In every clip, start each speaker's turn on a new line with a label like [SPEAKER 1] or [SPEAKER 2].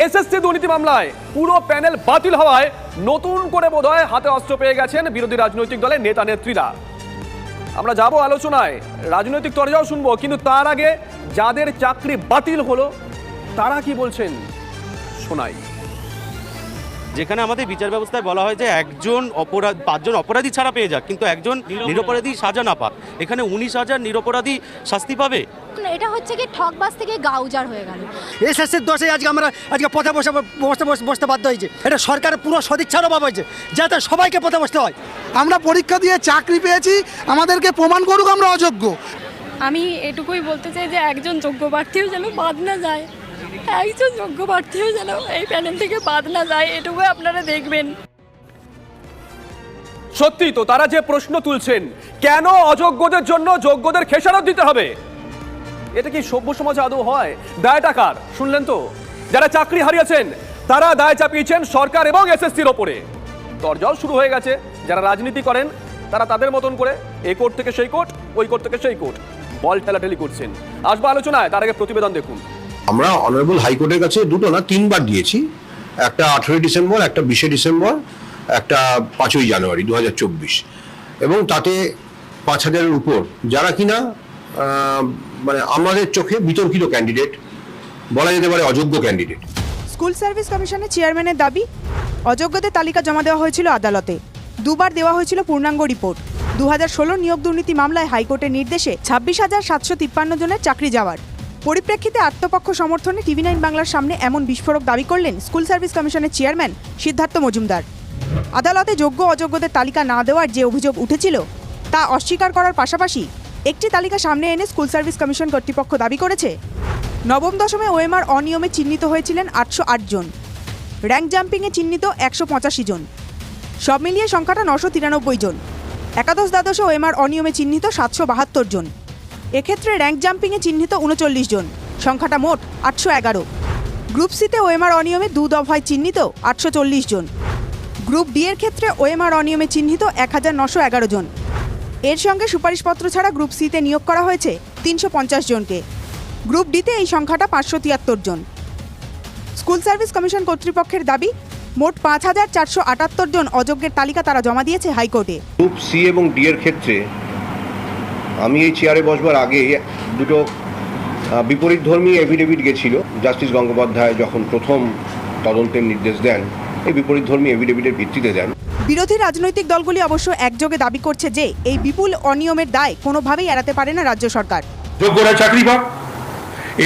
[SPEAKER 1] SSC দুর্নীতি মামলায় পুরো প্যানেল বাতিল হওয়ায় নতুন করে বোধহয় হাতে অস্ত্র পেয়ে গেছেন বিরোধী রাজনৈতিক দলের নেতা নেত্রীরা। আমরা যাব আলোচনায়, রাজনৈতিক তরজাও শুনবো, কিন্তু তার আগে যাদের চাকরি বাতিল হলো তারা কি বলছেন শোনাই।
[SPEAKER 2] যেখানে আমাদের বিচার ব্যবস্থায় বলা হয় যে একজন অপরাধ 5 জন অপরাধী ছাড়া পেয়ে যাক, কিন্তু একজন নিরপরাধী সাজা না পাক, এখানে 19,000 নিরপরাধী শাস্তি পাবে।
[SPEAKER 3] এটা হচ্ছে কি ঠকবাজ থেকে গাউজার হয়ে গেল।
[SPEAKER 4] এসএসসির দোষে আমরা পথে বসতে বাধ্য হয়েছে। এটা সরকারের পুরো সদিচ্ছার অভাব হয়েছে, যাতে সবাইকে পথে বসতে হয়।
[SPEAKER 5] আমরা পরীক্ষা দিয়ে চাকরি পেয়েছি, আমাদেরকে প্রমাণ করুক আমরা অযোগ্য।
[SPEAKER 6] আমি এটুকুই বলতে চাই যে একজন যোগ্য প্রার্থীও যেন বাদ না যায়, একজন যোগ্য প্রার্থীও যেন এই প্যানেল থেকে বাদ না যায়, এটুকুই আপনারা দেখবেন।
[SPEAKER 1] সত্যি তো, তারা যে প্রশ্ন তুলছেন, কেন অযোগ্যদের জন্য যোগ্যদের খেসারত দিতে হবে? এটা কি সভ্য সমাজে আদৌ হয়? দায়টা কার? শুনলেন তো, যারা চাকরি হারিয়েছেন তারা দায় চাপিয়েছেন সরকার এবং এসএসসির ওপরে। তরজাও শুরু হয়ে গেছে। যারা রাজনীতি করেন তারা তাদের মতন করে এই কোর্ট থেকে সেই কোর্ট, ওই কোর্ট থেকে সেই কোর্ট বল ঠেলাঠেলি করছেন। আসবো আলোচনায়, তার আগে প্রতিবেদন দেখুন।
[SPEAKER 7] আমরা অনারেবল হাইকোর্টের কাছে দুটো না 3 বার দিয়েছি, একটা 18 ডিসেম্বর, একটা 20 ডিসেম্বর, একটা 5ই জানুয়ারি 2024, এবং তাতে 5,000-এর উপর যারা কিনা মানে আমাদের চোখে বিতর্কিত ক্যান্ডিডেট, বলা যেতে পারে অযোগ্য ক্যান্ডিডেট।
[SPEAKER 8] স্কুল সার্ভিস কমিশনের চেয়ারম্যানের দাবি, অযোগ্যদের তালিকা জমা দেওয়া হয়েছিল আদালতে, 2 বার দেওয়া হয়েছিল পূর্ণাঙ্গ রিপোর্ট। 2016 নিয়োগ দুর্নীতি মামলায় হাইকোর্টের নির্দেশে 26,753 জনের চাকরি যাওয়ার পরিপ্রেক্ষিতে আত্মপক্ষ সমর্থনে TV9 বাংলার সামনে এমন বিস্ফোরক দাবি করলেন স্কুল সার্ভিস কমিশনের চেয়ারম্যান সিদ্ধার্থ মজুমদার। আদালতে যোগ্য অযোগ্যদের তালিকা না দেওয়ার যে অভিযোগ উঠেছিল তা অস্বীকার করার পাশাপাশি একটি তালিকা সামনে এনে স্কুল সার্ভিস কমিশন কর্তৃপক্ষ দাবি করেছে, নবম দশমে ওএমআর অনিয়মে চিহ্নিত হয়েছিলেন 808 জন, র্যাঙ্ক জাম্পিংয়ে চিহ্নিত 185 জন, সব মিলিয়ে সংখ্যাটা 993 জন। একাদশ দ্বাদশে ওএমআর অনিয়মে চিহ্নিত 772 জন। এক্ষেত্রে র্যাঙ্ক জাম্পিংয়ে চিহ্নিত 39 জন, সংখ্যাটা মোট 811। গ্রুপ সিতে ওএমআর অনিয়মে 2 দফায় চিহ্নিত 840 জন। গ্রুপ ডি এর ক্ষেত্রে ওএমআর অনিয়মে চিহ্নিত 1911 জন। এর সঙ্গে সুপারিশপত্র ছাড়া গ্রুপ সিতে নিয়োগ করা হয়েছে 350 জনকে। গ্রুপ ডিতে এই সংখ্যাটা 573 জন। স্কুল সার্ভিস কমিশন কর্তৃপক্ষের দাবি, মোট 5,478 জন অযোগ্যের তালিকা তারা জমা দিয়েছে হাইকোর্টে।
[SPEAKER 9] গ্রুপ সি এবং ডি এর ক্ষেত্রে আমি এই চেয়ারে বসবার আগে দুটো বিপরীতধর্মী এফিডেভিট গেছিল। জাস্টিস গঙ্গোপাধ্যায় যখন প্রথম তদন্তের নির্দেশ দেন, এই বিপরীতধর্মী এফিডেভিটের ভিত্তিতে দেন।
[SPEAKER 8] বিরোধী রাজনৈতিক দলগুলি অবশ্য একযোগে দাবি করছে যে এই বিপুল অনিয়মের দায় কোনোভাবেই এড়াতে পারে না রাজ্য সরকার।
[SPEAKER 10] যোগ্যরা চাকরি পাক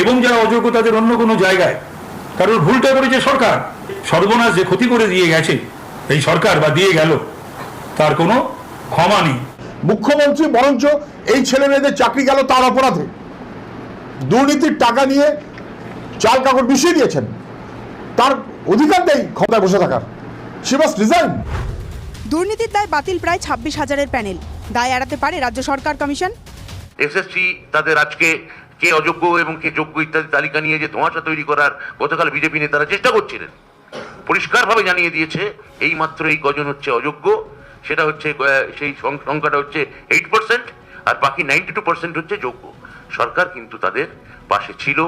[SPEAKER 10] এবং যারা অযোগ্য তাদের অন্য কোনো জায়গায়, কারণ ভুলটা করেছে সরকার। সর্বনাশ যে ক্ষতি করে দিয়ে গেছে এই সরকার বা দিয়ে গেল, তার কোনো ক্ষমা নেই।
[SPEAKER 5] মুখ্যমন্ত্রী বরঞ্চ এই ছেলে মেয়েদের চাকরি গেল তার অপরাধে দুর্নীতির টাকা নিয়ে চাল কাপড় মিশিয়ে দিয়েছেন, তার অধিকার নেই ক্ষমতায় বসে থাকার। She must resign.
[SPEAKER 8] দুর্নীতির দায় বাতিল প্রায় 26,000-এর প্যানেল, দায় এড়াতে পারে রাজ্য সরকার কমিশন।
[SPEAKER 11] এসএসসি তাদের আজকে কে অযোগ্য এবং কে যোগ্য ইত্যাদি তালিকা নিয়ে যে ধোঁয়াশা তৈরি করার গতকাল বিজেপি নেতারা চেষ্টা করছিলেন, পরিষ্কারভাবে জানিয়ে দিয়েছে এই মাত্র এই কজন হচ্ছে অযোগ্য। সেটা হচ্ছে সেই সংখ্যাটা হচ্ছে 8%, আর বাকি 92% হচ্ছে যোগ্য। সরকার কিন্তু তাদের পাশে ছিল,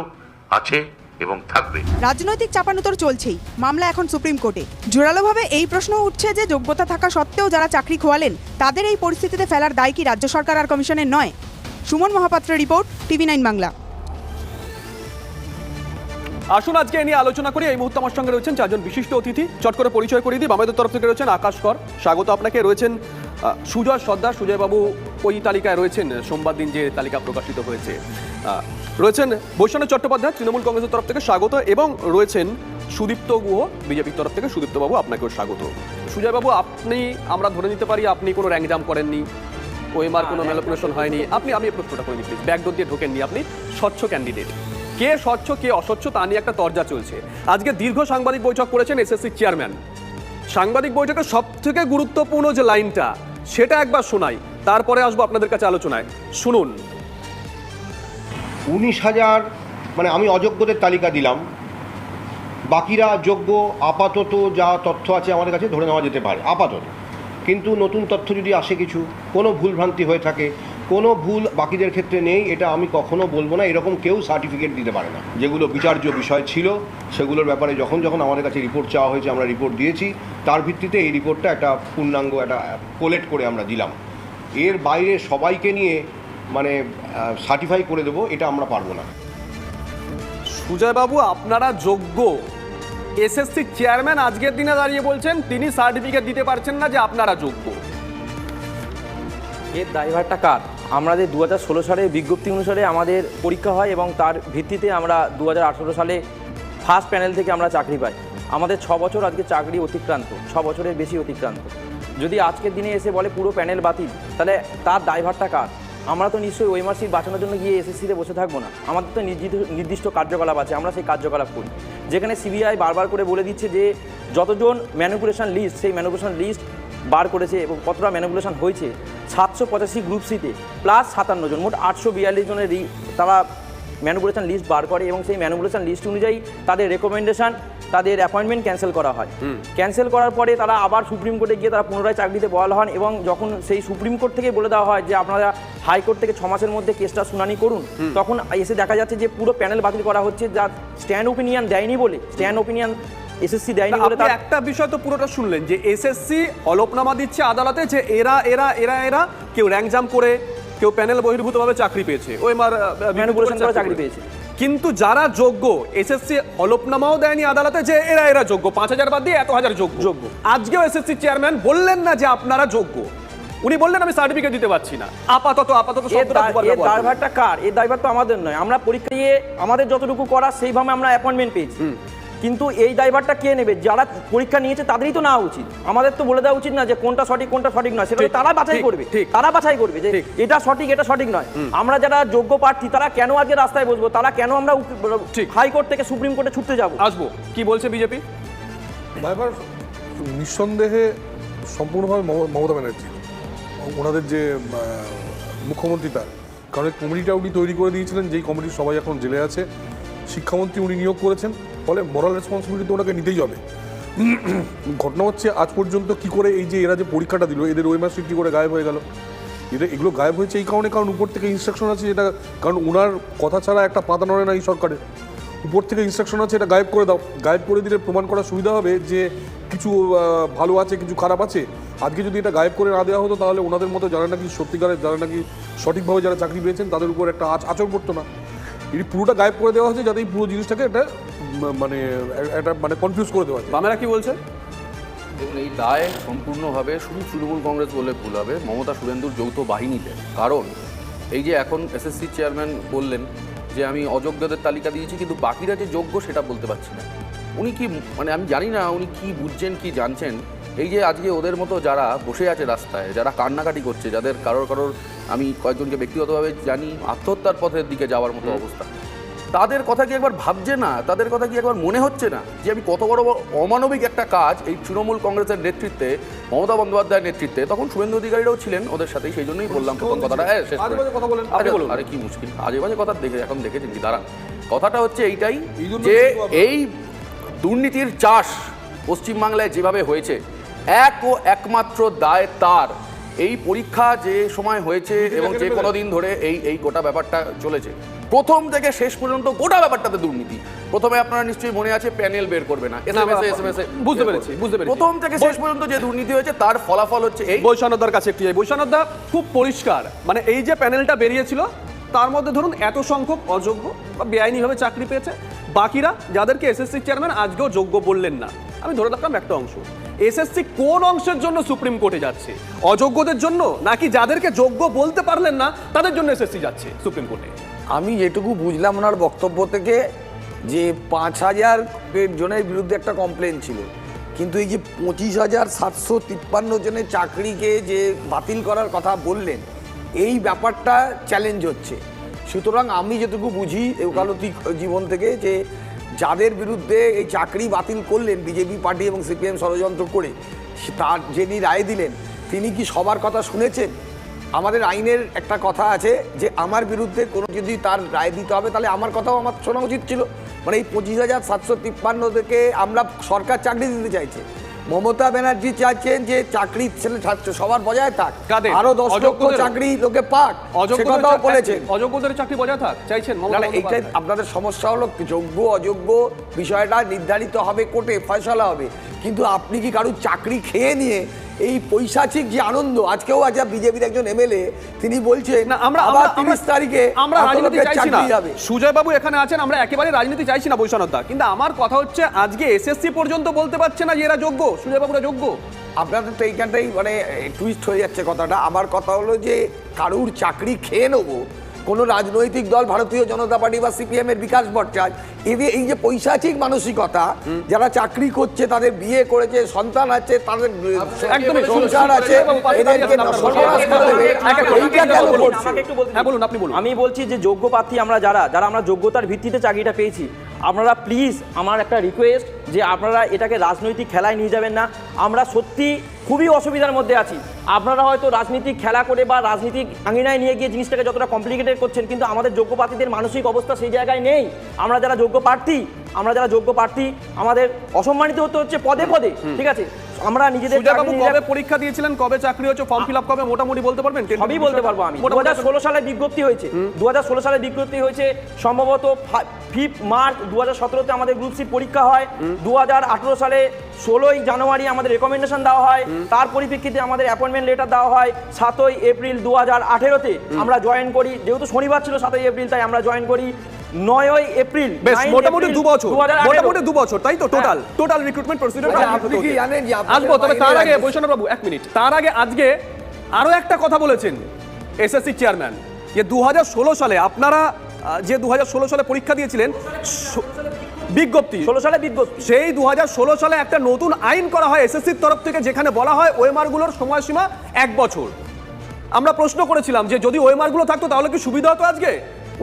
[SPEAKER 11] আছে এবং থাকবে।
[SPEAKER 8] রাজনৈতিক চাপানুতর চলছেই, মামলা এখন সুপ্রিম কোর্টে। জোরালোভাবে এই প্রশ্ন উঠছে যে যোগ্যতা থাকা সত্ত্বেও যারা চাকরি খোয়ালেন তাদের এই পরিস্থিতিতে ফেলার দায় কি রাজ্য সরকার আর কমিশনের নয়? সুমন মহাপাত্রের রিপোর্ট, TV9 বাংলা।
[SPEAKER 1] আসুন আজকে এ নিয়ে আলোচনা করি। এই মুহূর্তে আমার সঙ্গে রয়েছেন 4 জন বিশিষ্ট অতিথি। চট করে পরিচয় করিয়ে দিই। আমাদের তরফ থেকে রয়েছেন আকাশ কর, স্বাগত আপনাকে। রয়েছেন সুজয় সর্দার, সুজয় বাবু ওই তালিকায় রয়েছেন সোমবার দিন যে তালিকা প্রকাশিত হয়েছে। রয়েছেন বৈষ্ণব চট্টোপাধ্যায়, তৃণমূল কংগ্রেসের তরফ থেকে স্বাগত, এবং রয়েছেন সুদীপ্ত গুহ, বিজেপির তরফ থেকে। সুদীপ্ত বাবু, আপনাকেও স্বাগত। সুজয় বাবু, আপনি, আমরা ধরে নিতে পারি আপনি কোনো র্যাঙ্ক জাম্প করেননি, ওএমআর কোনো ম্যানিপুলেশন হয়নি, আমি প্রশ্নটা করিনি প্লিজ, ব্যাকডোর দিয়ে ঢোকেননি, আপনি স্বচ্ছ ক্যান্ডিডেট। কে স্বচ্ছ কে অস্বচ্ছ তা নিয়ে একটা তরজা চলছে। আজকে দীর্ঘ সাংবাদিক বৈঠক করেছেন এসএসসি চেয়ারম্যান। সাংবাদিক বৈঠকের সব থেকে গুরুত্বপূর্ণ যে লাইনটা, সেটা একবার শোনাই, তারপরে আসবো আপনাদের কাছে আলোচনায়। শুনুন।
[SPEAKER 9] 19,000 মানে আমি অযোগ্যদের তালিকা দিলাম, বাকিরা যোগ্য। আপাতত যা তথ্য আছে আমাদের কাছে ধরে নেওয়া যেতে পারে আপাতত, কিন্তু নতুন তথ্য যদি আসে, কিছু কোনো ভুলভ্রান্তি হয়ে থাকে, কোনো ভুল বাকিদের ক্ষেত্রে নেই এটা আমি কখনো বলবো না। এরকম কেউ সার্টিফিকেট দিতে পারে না। যেগুলো বিচার্য বিষয় ছিল সেগুলোর ব্যাপারে যখন যখন আমাদের কাছে রিপোর্ট চাওয়া হয়েছে আমরা রিপোর্ট দিয়েছি, তার ভিত্তিতে এই রিপোর্টটা একটা পূর্ণাঙ্গ একটা কোলেক্ট করে আমরা দিলাম। এর বাইরে সবাইকে নিয়ে মানে সার্টিফাই করে দেবো এটা আমরা পারবো না।
[SPEAKER 1] সুজয়বাবু, আপনারা যোগ্য, এসএসসি চেয়ারম্যান আজকের দিনে দাঁড়িয়ে বলছেন তিনি সার্টিফিকেট দিতে পারছেন না যে আপনারা যোগ্য।
[SPEAKER 12] এর দায়ভারটা কার? আমাদের 2016 সালে বিজ্ঞপ্তি অনুসারে আমাদের পরীক্ষা হয় এবং তার ভিত্তিতে আমরা 2018 সালে ফার্স্ট প্যানেল থেকে আমরা চাকরি পাই। আমাদের 6 বছর আজকে চাকরি অতিক্রান্ত, 6 বছরের বেশি অতিক্রান্ত। যদি আজকের দিনে এসে বলে পুরো প্যানেল বাতিল, তাহলে তার দায়ভারটা কার? আমরা তো নিশ্চয়ই ওই মার্কশিট বাঁচানোর জন্য গিয়ে এসএসসিতে বসে থাকবো না। আমাদের তো নির্দিষ্ট কার্যকলাপ আছে, আমরা সেই কার্যকলাপ করি। যেখানে সিবিআই বারবার করে বলে দিচ্ছে যে যতজন ম্যানিপুলেশন লিস্ট, সেই ম্যানিপুলেশন লিস্ট বার করেছে এবং কতটা ম্যানিপুলেশন হয়েছে, 785 গ্রুপ সিতে প্লাস 57 জন, মোট 842 জনের তারা ম্যানিপুলেশন লিস্ট বার করে এবং সেই ম্যানিপুলেশন লিস্ট অনুযায়ী তাদের রেকমেন্ডেশন, তাদের অ্যাপয়েন্টমেন্ট ক্যান্সেল করা হয়। ক্যান্সেল করার পরে তারা আবার সুপ্রিম কোর্টে গিয়ে তারা পুনরায় চাকরিতে বহাল হন এবং যখন সেই সুপ্রিম কোর্ট থেকে বলে দেওয়া হয় যে আপনারা হাইকোর্ট থেকে 6 মাসের মধ্যে কেসটা শুনানি করুন, তখন এসে দেখা যাচ্ছে যে পুরো প্যানেল বাতিল করা হচ্ছে, যা স্ট্যান্ড ওপিনিয়ন দেয়নি বলে, স্ট্যান্ড ওপিনিয়ন এসএসসি দেয়নি বলে। তার
[SPEAKER 1] একটা বিষয় তো পুরোটা শুনলেন যে এসএসসি হলফনামা দিচ্ছে আদালতে যে এরা এরা এরা এরা কেউ র্যাঙ্ক জাম্প করে, কেউ প্যানেল বহির্ভূতভাবে চাকরি পেয়েছে, ওএমআর
[SPEAKER 12] ম্যানিপুলেশন করে চাকরি পেয়েছে।
[SPEAKER 1] কিন্তু যারা যোগ্য, এসএসসি হলফনামাও দেয়নি আদালতে যে এরা এরা যোগ্য, 5000 বাদ দিয়ে এত হাজার যোগ্য। আজকেও এসএসসি চেয়ারম্যান বললেন না যে আপনারা যোগ্য, উনি বললেন আমি সার্টিফিকেট দিতে পারছি না। আপাতত
[SPEAKER 12] এর দায়ভারটা কার? এর দায়ভার তো আমাদের নয়। আমরা পরীক্ষা দিয়ে আমাদের যতটুকু করা সেইভাবে আমরা অ্যাপয়েন্টমেন্ট পেয়েছি, কিন্তু এই দায়ভারটা কে নেবে? যারা পরীক্ষা নিয়েছে তাদেরই তো নেওয়া উচিত। আমাদের তো বলে দেওয়া উচিত না যে কোনটা সঠিক কোনটা সঠিক নয়, সেটা তারা বাছাই করবে। তারা বাছাই করবে যে এটা সঠিক এটা সঠিক নয়। আমরা যারা যোগ্য প্রার্থী তারা কেন আজকে রাস্তায় বসবো? তারা কেন আমরা হাইকোর্ট থেকে সুপ্রিম কোর্টে ছুটতে যাবো?
[SPEAKER 1] আসবো। কি বলছে বিজেপি?
[SPEAKER 13] দায়ভার নিঃসন্দেহে সম্পূর্ণভাবে মমতা ব্যানার্জি, ওনাদের যে মুখ্যমন্ত্রী, তার কারণ কমিটিটা উনি তৈরি করে দিয়েছিলেন, যেই কমিটির সবাই এখন জেলে আছে। শিক্ষামন্ত্রী উনি নিয়োগ করেছেন, ফলে মোরাল রেসপন্সিবিলিটি তো ওনাকে নিতেই হবে। ঘটনা হচ্ছে আজ পর্যন্ত কি করে এই যে এরা যে পরীক্ষাটা দিল, এদের ওএমআর সিট কি করে গায়েব হয়ে গেল? এগুলো গায়েব হয়েছে এই কারণে, কারণ উপর থেকে ইনস্ট্রাকশন আছে যেটা, কারণ ওনার কথা ছাড়া একটা পাতা নড়ে না এই সরকারের। উপর থেকে ইনস্ট্রাকশন আছে এটা গায়েব করে দাও। গায়েব করে দিলে প্রমাণ করা সুবিধা হবে যে কিছু ভালো আছে কিছু খারাপ আছে। আজকে যদি এটা গায়েব করে না দেওয়া হতো তাহলে ওনাদের মতো যারা নাকি সত্যিকারের, যারা নাকি সঠিকভাবে যারা চাকরি পেয়েছেন তাদের উপর একটা আচর পড়তো না। এটি পুরোটা গায়েব করে দেওয়া হয়েছে যাতে এই পুরো জিনিসটাকে একটা মানে কনফিউজ করে দেওয়া হয়।
[SPEAKER 1] বামেরা কি বলছে?
[SPEAKER 14] দেখুন, এই দায় সম্পূর্ণভাবে শুধু তৃণমূল কংগ্রেস বললে ভুল হবে, মমতা শুভেন্দুর যৌথ বাহিনীতে। কারণ এই যে এখন এসএসসি চেয়ারম্যান বললেন যে আমি অযোগ্যদের তালিকা দিয়েছি, কিন্তু বাকিরা যে যোগ্য সেটা বলতে পারছি না। উনি কি মানে আমি জানি না উনি কি বুঝছেন কি জানছেন। এই যে আজকে ওদের মতো যারা বসে আছে রাস্তায়, যারা কান্নাকাটি করছে, যাদের কারোর আমি কয়েকজনকে ব্যক্তিগতভাবে জানি আত্মহত্যার পথের দিকে যাওয়ার মতো অবস্থা, তাদের কথা কি একবার ভাবছে না? তাদের কথা কি একবার মনে হচ্ছে না যে আমি কত বড় অমানবিক একটা কাজ এই তৃণমূল কংগ্রেসের নেতৃত্বে, মমতা বন্দ্যোপাধ্যায়ের নেতৃত্বে, তখন শুভেন্দু অধিকারীরাও ছিলেন ওদের সাথেই, সেই জন্যই বললাম প্রথম কথাটা। আরে কি মুশকিল, আজে বাজে কথা এখন দেখেছেন কি? দাঁড়ান, কথাটা হচ্ছে এইটাই যে এই দুর্নীতির চাষ পশ্চিমবাংলায় যেভাবে হয়েছে, এক ও একমাত্র দায় তার। এই পরীক্ষা যে সময় হয়েছে এবং যে কোনো দিন ধরে এই গোটা ব্যাপারটা চলেছে, প্রথম থেকে শেষ পর্যন্ত গোটা ব্যাপারটাতে দুর্নীতি। প্রথমে আপনারা নিশ্চয়ই মনে আছে প্যানেল বের করবে না, এসএমএস
[SPEAKER 1] বুঝতে পেরেছি।
[SPEAKER 14] প্রথম থেকে শেষ পর্যন্ত যে দুর্নীতি হয়েছে তার ফলাফল হচ্ছে এই।
[SPEAKER 1] বৈষ্ণবদার কাছে একটু যাই। বৈষ্ণবদা, খুব পরিষ্কার, মানে এই যে প্যানেলটা বেরিয়েছিল তার মধ্যে ধরুন এত সংখ্যক অযোগ্য বা বেআইনিভাবে চাকরি পেয়েছে, বাকিরা যাদেরকে এসএসসি চেয়ারম্যান আজকেও যোগ্য বললেন না, আমি ধরে রাখলাম একটা অংশ। এসএসসি কোন অংশের জন্য সুপ্রিম কোর্টে যাচ্ছে? অযোগ্যদের জন্য, নাকি যাদেরকে যোগ্য বলতে পারলেন না তাদের জন্য এসএসসি যাচ্ছে সুপ্রিম কোর্টে?
[SPEAKER 15] আমি যেটুকু বুঝলাম ওনার বক্তব্য থেকে যে 5000 জনের বিরুদ্ধে একটা কমপ্লেন ছিল, কিন্তু এই যে 25,753 জনের চাকরিকে যে বাতিল করার কথা বললেন, এই ব্যাপারটা চ্যালেঞ্জ হচ্ছে। সুতরাং আমি যেটুকু বুঝি ওকালতি জীবন থেকে, যে যাদের বিরুদ্ধে এই চাকরি বাতিল করলেন বিজেপি পার্টি এবং সিপিএম ষড়যন্ত্র করে, তার যিনি রায় দিলেন তিনি কি সবার কথা শুনেছেন? আমাদের আইনের একটা কথা আছে যে আমার বিরুদ্ধে কোনো যদি তার রায় দিতে হবে তাহলে আমার কথাও আমার শোনা উচিত ছিল। মানে এই 25,753 থেকে আমরা সরকার চাকরি দিতে চাইছে, মমতা ব্যানার্জি চাইছেন যে চাকরি ছেলে ছাত্র সবার বজায় থাক,
[SPEAKER 1] কাদের?
[SPEAKER 15] আরো 10 লক্ষ
[SPEAKER 1] অযোগ্যদেরও?
[SPEAKER 15] চাকরি লোকে পাক, সে কথাও বলেছেন।
[SPEAKER 1] অযোগ্যদের চাকরি বজায় থাক চাইছেন
[SPEAKER 15] না
[SPEAKER 1] মমতা
[SPEAKER 15] না, এইটাই
[SPEAKER 1] বন্দ্যোপাধ্যায়?
[SPEAKER 15] আপনাদের সমস্যা হলো যোগ্য অযোগ্য বিষয়টা নির্ধারিত হবে কোর্টে, ফয়সালা হবে, কিন্তু আপনি কি কারুর চাকরি খেয়ে নিয়ে এই পৈশাচিক যে আনন্দ, আজকেও আজ বিজেপির একজন এমএলএ তিনি বলছেন
[SPEAKER 1] না আমরা
[SPEAKER 15] আবার
[SPEAKER 1] আমরা
[SPEAKER 15] 30 তারিখে
[SPEAKER 1] আমরা
[SPEAKER 15] এত
[SPEAKER 1] রাজনীতি
[SPEAKER 15] লোকের
[SPEAKER 1] চাইছি না।
[SPEAKER 15] চাকরি যাবে।
[SPEAKER 1] সুজয় বাবু এখানে আছেন, আমরা একেবারে রাজনীতি চাইছি না বৈষ্ণবদা, কিন্তু আমার কথা হচ্ছে আজকে এসএসসি পর্যন্ত বলতে পারছে না যে এরা যোগ্য, সুজয় বাবুরা যোগ্য।
[SPEAKER 15] আপনাদের তো এইখানটাই মানে টুইস্ট হয়ে যাচ্ছে কথাটা। আমার কথা হলো যে কারুর চাকরি খেয়ে নেবো কোনো রাজনৈতিক দল, ভারতীয় জনতা পার্টি বা সিপিএম এর বিকাশ ভট্টাচার্য, এদের এই যে পৈশাচিক মানসিকতা, যারা চাকরি করছে, তাদের বিয়ে করেছে, সন্তান আছে, তাদের
[SPEAKER 1] একদমই
[SPEAKER 15] সংসার আছে, এদেরকে সর্বনাশ করে দেবে, এইটা কেন করছে?
[SPEAKER 12] আমাকে একটু বলতে দিন।
[SPEAKER 1] হ্যাঁ বলুন, আপনি বলুন।
[SPEAKER 12] আমি বলছি যে যোগ্য প্রার্থী আমরা যারা আমরা যোগ্যতার ভিত্তিতে চাকরিটা পেয়েছি, আপনারা প্লিজ, আমার একটা রিকোয়েস্ট যে আপনারা এটাকে রাজনৈতিক খেলায় নিয়ে যাবেন না। আমরা সত্যি খুবই অসুবিধার মধ্যে আছি। আপনারা হয়তো রাজনীতিক খেলা করে বা রাজনীতিক আঙিনায় নিয়ে গিয়ে জিনিসটাকে যতটা কমপ্লিকেটেড করছেন, কিন্তু আমাদের যোগ্য প্রার্থীদের মানসিক অবস্থা সেই জায়গায় নেই। আমরা যারা যোগ্য প্রার্থী আমাদের অসম্মানিত হতে হচ্ছে পদে পদে, ঠিক আছে? আমরা নিজেদের
[SPEAKER 1] সুজয় বাবু কবে পরীক্ষা দিয়েছিলেন, কবে চাকরি হচ্ছে, ফর্ম ফিল আপ কবে, মোটামুটি বলতে পারবেন?
[SPEAKER 12] সবই বলতে পারবো আমি। 2016 সালে বিজ্ঞপ্তি হয়েছে, 2016 সালে বিজ্ঞপ্তি হয়েছে, সম্ভবত 5 মার্চ 2017-তে আমাদের গ্রুপ সি পরীক্ষা হয়, 2018 সালে 16ই জানুয়ারি আমাদের রেকমেন্ডেশন দেওয়া হয়, তার পরিপ্রেক্ষিতে আমাদের অ্যাপয়েন্টমেন্ট লেটার দেওয়া হয় 7ই এপ্রিল 2018-তে আমরা জয়েন করি, যেহেতু শনিবার ছিল 7ই এপ্রিল তাই আমরা জয়েন করি 9ই এপ্রিল।
[SPEAKER 1] বেশ, মোটামুটি 2 বছর, মোটামুটি 2 বছর, তাই তো? Total recruitment procedure.
[SPEAKER 15] আপনি কি জানেন যে
[SPEAKER 1] আসবো, তবে তার আগে বৈষ্ণব বাবু 1 মিনিট, তার আগে আজকে আরো একটা কথা বলেছেন এসএসসি চেয়ারম্যান, যে 2016 সালে আপনারা যে 2016 সালে পরীক্ষা দিয়েছিলেন, বিজ্ঞপ্তি
[SPEAKER 12] 16 সালে বিজ্ঞপ্তি,
[SPEAKER 1] সেই 2016 সালে একটা নতুন আইন করা হয় এসএসসির তরফ থেকে, যেখানে বলা হয় ওএমআরগুলোর সময়সীমা 1 বছর। আমরা প্রশ্ন করেছিলাম যে যদি ওএমআরগুলো থাকতো তাহলে কি সুবিধা হতো আজকে?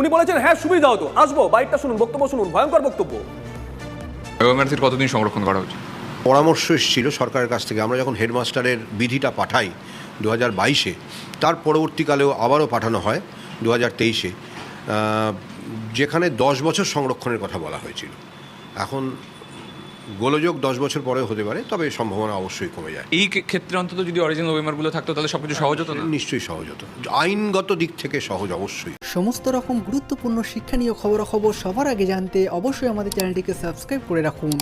[SPEAKER 1] উনি বলেছেন হ্যাঁ সুবিধা হতো। আসবো, বাইকটা শুনুন, বক্তব্য শুনুন, ভয়ঙ্কর বক্তব্য।
[SPEAKER 16] ওএমআরসির কতদিন সংরক্ষণ করা উচিত?
[SPEAKER 7] পরামর্শ এসেছিল সরকারের কাছ থেকে। আমরা যখন হেডমাস্টারের বিধিটা পাঠাই 2022-এ, তার পরবর্তীকালেও আবারও পাঠানো হয় 2023-এ, যেখানে 10 বছর সংরক্ষণের কথা বলা হয়েছিল। এখন গোলযোগ 10 বছর পরে হতে পারে, তবে সম্ভাবনা অবশ্যই কমে যায়।
[SPEAKER 16] এই ক্ষেত্রে অন্তত যদি অরিজিনাল ওএমআরগুলো থাকতো তাহলে সবকিছু সহজ হতো না?
[SPEAKER 7] নিশ্চয়ই সহজ হতো, আইনগত দিক থেকে সহজ অবশ্যই।
[SPEAKER 17] সমস্ত রকম গুরুত্বপূর্ণ শিক্ষণীয় খবরাখবর সবার আগে জানতে অবশ্যই আমাদের চ্যানেলটিকে সাবস্ক্রাইব করে রাখুন।